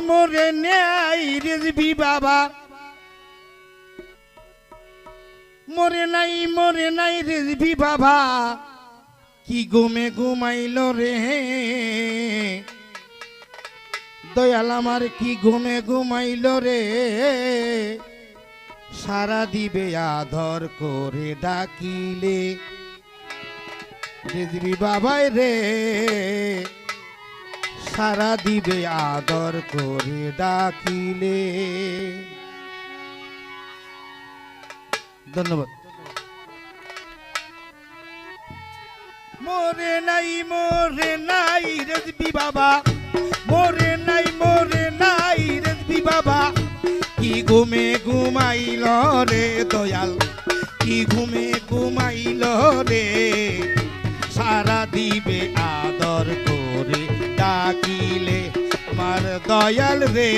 মোরে নাই রেজবি বাবা, মোরে নাই রেজবি বাবা, কি ঘুমে ঘুমাইল রে দয়াল আমার, কি ঘুমে ঘুমাইল রে, সারা দিবে আদর করে ডাকিলে রেজবি বাবাই রে, সারা দিবে আদর করে ডাকিলে। ধন্যবাদ। মোরে নাই রেজবি বাবা, মোরে নাই রেজবি বাবা, কি ঘুমে ঘুমাইল রে দয়াল, কি ঘুমে ঘুমাইল রে, সারা দিবে আদর করে ডাকিলে আমার দয়াল রে,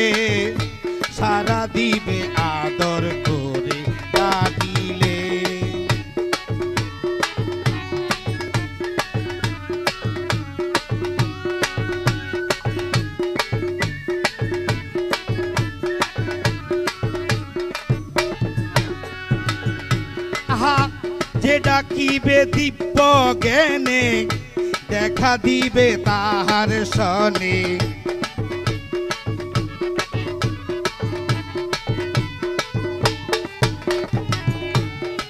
সারা দিবে আদর করে ডাকিলে। আহা যে ডাকিবে দিব্য জ্ঞানে, দেখা দিবে তাহার সনে,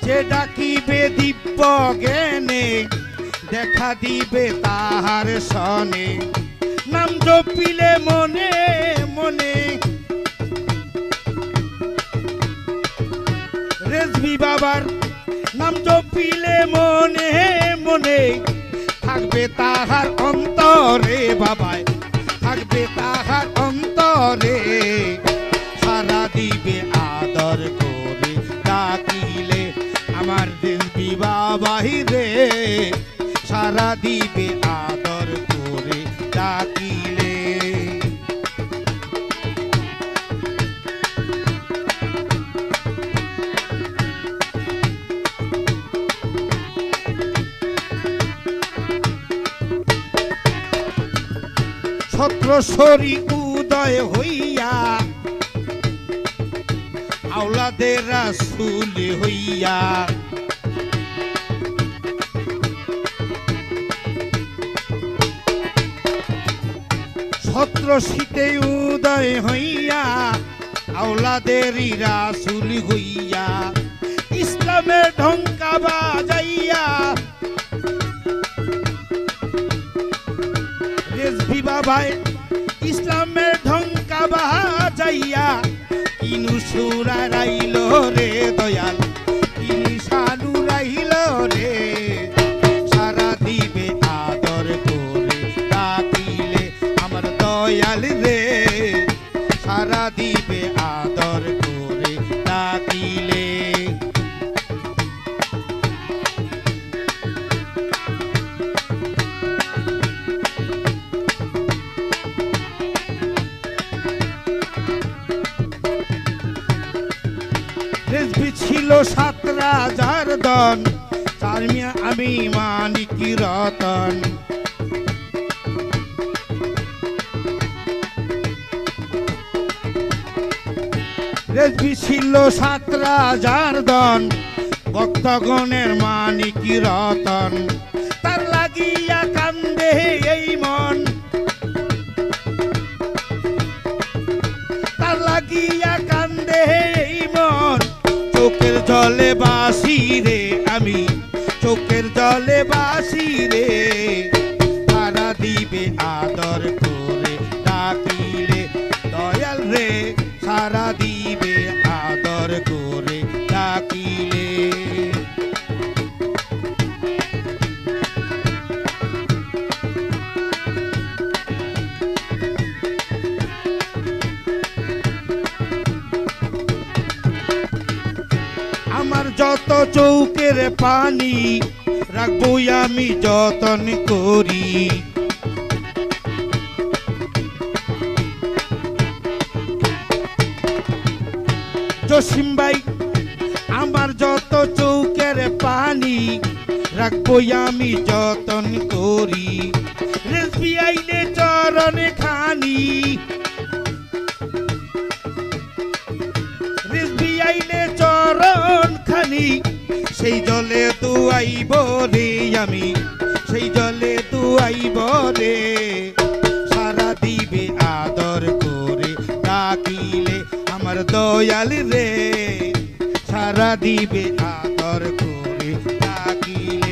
যে ডাকিবে দিব্য জ্ঞানে, দেখা দিবে তাহার সনে, নাম জপিলে মনে মনে রেজবি বাবার, নাম জপিলে মনে মনে, থাকবে তাহার অন্তরে বাবায়, থাকবে তাহার অন্তরে, সারা দিবে আদর করে ডাকিলে আমার রেজবি বাবাই রে, সারা দিবে আদর করে ডাকিলে। ছত্রশ্বরী উদয় হইয়া, আওলাদে রাসূল হইয়া, ছত্রশীতে উদয় হইয়া, আওলাদেরই রাসূল হইয়া, ইসলামের ঢঙ্কা বাজাইয়া রেজবি বাবায়, ইসলামের ঢঙ্কা বাজাইয়া, কিনু সুরা রাইল রে দয়াল, কিনি সানু রাইল রে, সারা দিবে আদর করে ডাকিলে আমার দয়াল রে, সারা দিবে আদর করে ডাকিলে। রেজবি ছিল 7 রাজার দন, তার মিয়া আমি মানিক রতন, রেজবি ছিল 7 রাজার দন, ভক্তগণের মানিক রতন, তার লাগিয়া কান্দে এই মন, তার লাগিয়া কান্দে এই মন, চোখের জলে বাসি রে আমি, চোখের জলে বাসি রে, সারা দিবে আদর করে ডাকিলে দয়াল রে, সারা দিবে আদর করে ডাকিলে। আমার যত চৌকের পানি রাখবো আমি যতন করি, জসিম ভাই আমার যত চৌকের পানি রাখবো আমি যতন করি, রেজবি আইলে চরণে খানি, সেই জলে তু আইব রে আমি সেই জলে তু আইব রে সারা দিবে আদর করে ডাকিলে আমার দয়াল রে সারা দিবে আদর করে ডাকিলে